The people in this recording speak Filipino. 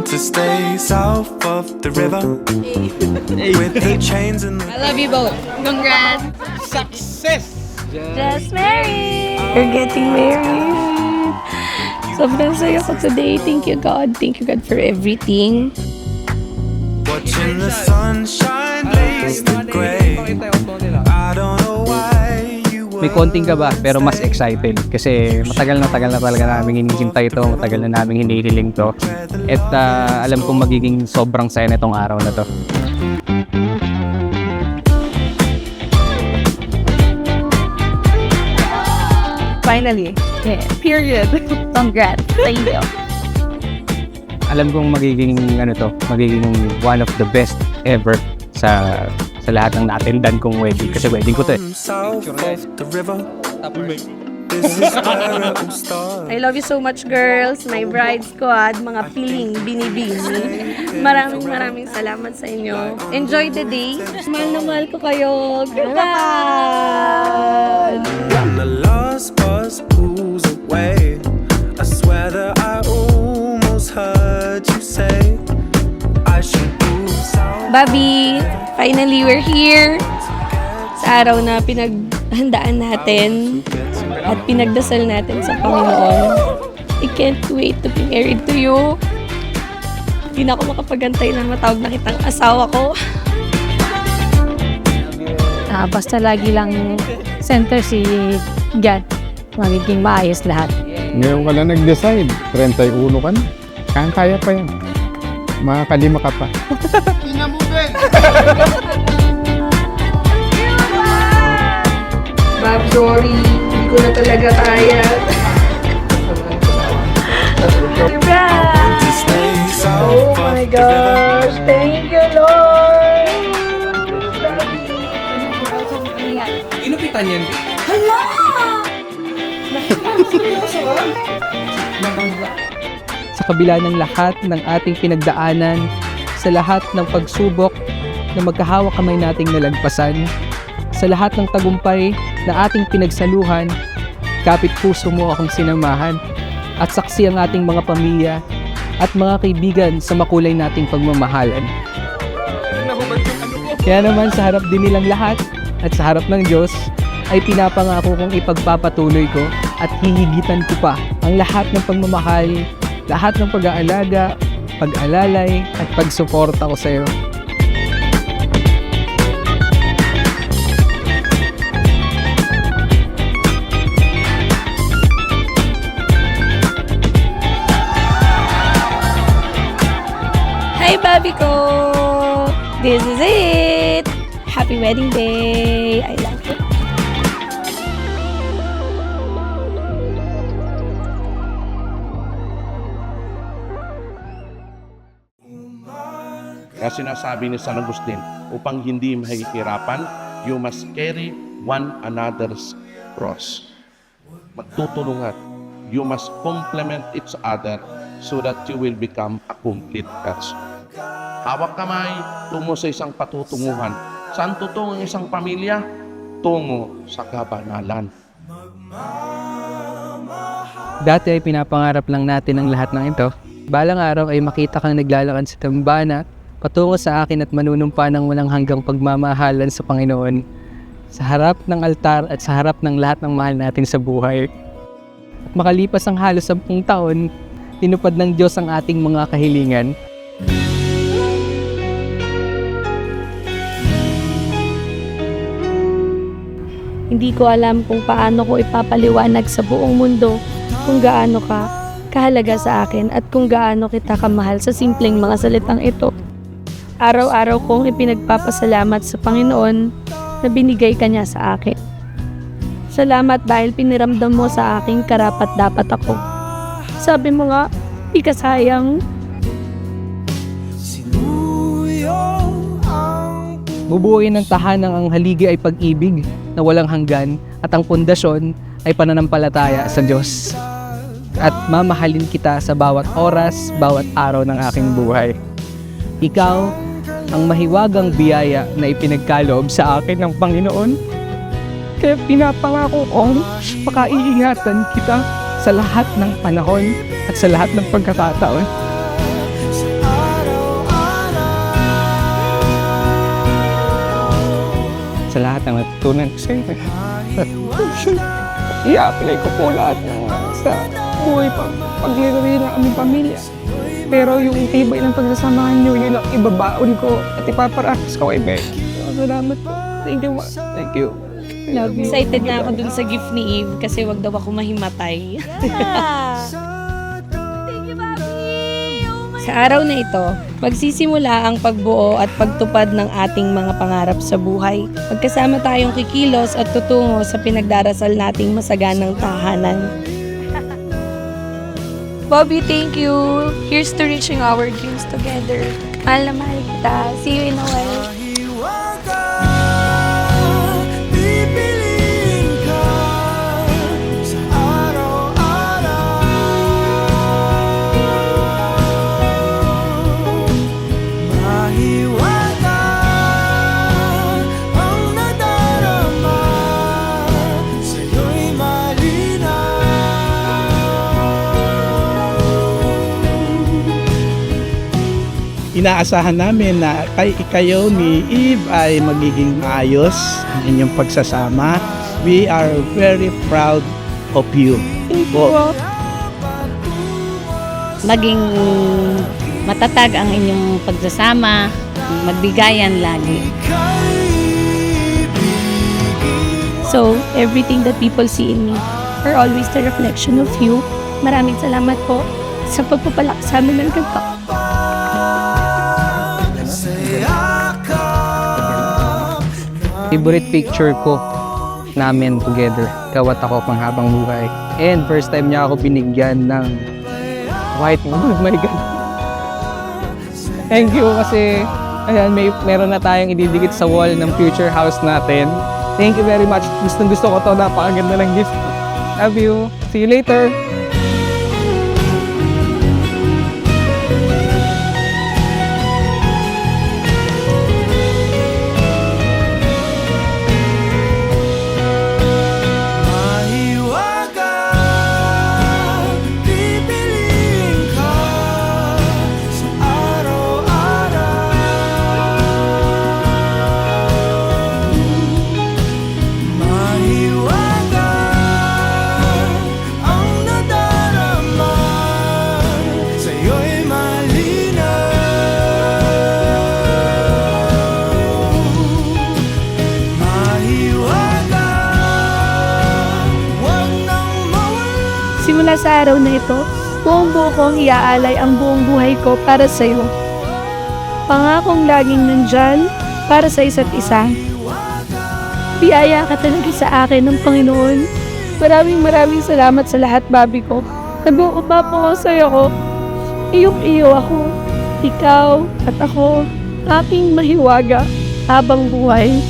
to stay south of the river with the chains and I love you both. Congrats. Success! Just married. We're getting married. Sobrang saya ko today. Thank you, God. Thank you, God, for everything. watching the sunshine blaze the gray. I don't know why you were. May konting kaba pero mas excited kasi matagal na talaga namin hinihintay ito, matagal na namin hinihiling to. At alam kong magiging sobrang saya nitong araw na to. Finally. Yeah. Period. Congrats. Thank you. Alam kong magiging magiging one of the best ever sa lahat ng na-attendan kong wedding kasi wedding ko to eh. South of the river. This is where it all started. I love you so much, girls. My bride squad, mga piling, binibini. Maraming salamat sa inyo. Enjoy the day. Mahal na mahal ko kayo. Goodbye! When the last bus pulls away, I swear that I almost heard you say I should move south. Bobby, finally we're here. Sa araw na pinaghandaan natin at pinagdasal natin sa Panginoon. I can't wait to be married to you. Hindi na ako makapagantay na matawag na kitang asawa ko. Basta lagi lang center si God, magiging maayos lahat. Ngayon ka lang nag-decide, 31 ka na. Kaya pa yan. Makakalima ka pa. Bob, sorry. Hindi ko na talaga kaya. To stay south Oh my of the river. gosh. Thank you, Lord. Inupitan yan. Sa kabila ng lahat ng ating pinagdaanan, sa lahat ng pagsubok na magkahawak kamay nating nalagpasan, sa lahat ng tagumpay na ating pinagsaluhan, kapit puso mo akong sinamahan at saksi ang ating mga pamilya at mga kaibigan sa makulay nating pagmamahalan. Kaya naman sa harap din nilang lahat at sa harap ng Diyos ay pinapangako kong ipagpapatuloy ko at hihigitan ko pa ang lahat ng pagmamahal, lahat ng pag-aalaga, pag-alalay at pagsuporta ko sa iyo. Hi, Bobby ko! This is it! Happy wedding day! I love you. Kaya sinasabi ni San Agustin, upang hindi mahihirapan, you must carry one another's cross. Magtutulungan. You must complement each other so that you will become a complete person. Hawak kamay, tungo sa isang patutunguhan. Saan tutungo ang isang pamilya? Tungo sa kabanalan. Dati ay pinapangarap lang natin ang lahat ng ito. Balang araw ay makita kang naglalakad sa dambana patungo sa akin at manunumpa ng walang hanggang pagmamahalan sa Panginoon sa harap ng altar at sa harap ng lahat ng mahal natin sa buhay. At makalipas ang halos 10 taon, tinupad ng Diyos ang ating mga kahilingan. Hindi ko alam kung paano ko ipapaliwanag sa buong mundo kung gaano ka kahalaga sa akin at kung gaano kita kamahal sa simpleng mga salitang ito. Araw-araw kong ipinagpapasalamat sa Panginoon na binigay ka niya sa akin. Salamat dahil piniramdam mo sa akin karapat-dapat ako. Sabi mo nga, di ka sayang. Bubuuin ng tahanang ang haligi ay pag-ibig na walang hanggan at ang pundasyon ay pananampalataya sa Diyos. At mamahalin kita sa bawat oras, bawat araw ng aking buhay. Ikaw ang mahiwagang biyaya na ipinagkaloob sa akin ng Panginoon. Kaya pinapangako kong makaiingatan kita sa lahat ng panahon at sa lahat ng pagkakataon. na natutunan ko sa'yo. I-apply ko po lahat ng sa buhay paglilari ng aming pamilya. Pero yung tibay ng pagsasamahan nyo, yun ang ibabaon ko at ipaparakis ko kay Beth. Salamat po. Thank you, ma. Thank you. Love you. Excited na ako dun sa gift ni Eve kasi wag daw ako mahimatay. Sa araw na ito, magsisimula ang pagbuo at pagtupad ng ating mga pangarap sa buhay. Magkasama tayong kikilos at tutungo sa pinagdarasal nating masaganang tahanan. Bobby, thank you. Here's to reaching our dreams together. Mahal na mahal kita. See you in a while. Pipiliin ka sa araw-araw. Mahiwaga ang nadarama, sa'yo'y malinaw. Inaasahan namin na kayo ni Eve ay magiging maayos ang inyong pagsasama. We are very proud of you. Maging matatag ang inyong pagsasama, magbigayan lagi. So, everything that people see in me are always the reflection of you. Maraming salamat po sa pagpapalaki sa amin ng ganito. Favorite picture ko namin together, ikaw at ako panghabang buhay. And first time niya ako binigyan ng white. Oh my God. Thank you kasi ayan, meron na tayong ididikit sa wall ng future house natin. Thank you very much. Gusto ko to. Napakaganda ng gift. Love you. See you later. Mahiwaga, pipiliin ka sa araw-araw. Mahiwaga ang nadarama, sa'yo'y malinaw. Mahiwaga, wag nang mawala. Simula sa araw na ito, buong buo kong iaalay ang buong buhay ko para sa iyo. Pangakong laging nandyan para sa isa't isa. Biyaya ka talaga sa akin ng Panginoon. Maraming salamat sa lahat, Bobby ko. Nabuo pa po ako sa iyo ko. Iyong-iyo ako. Ikaw at ako, aking mahiwaga habang buhay.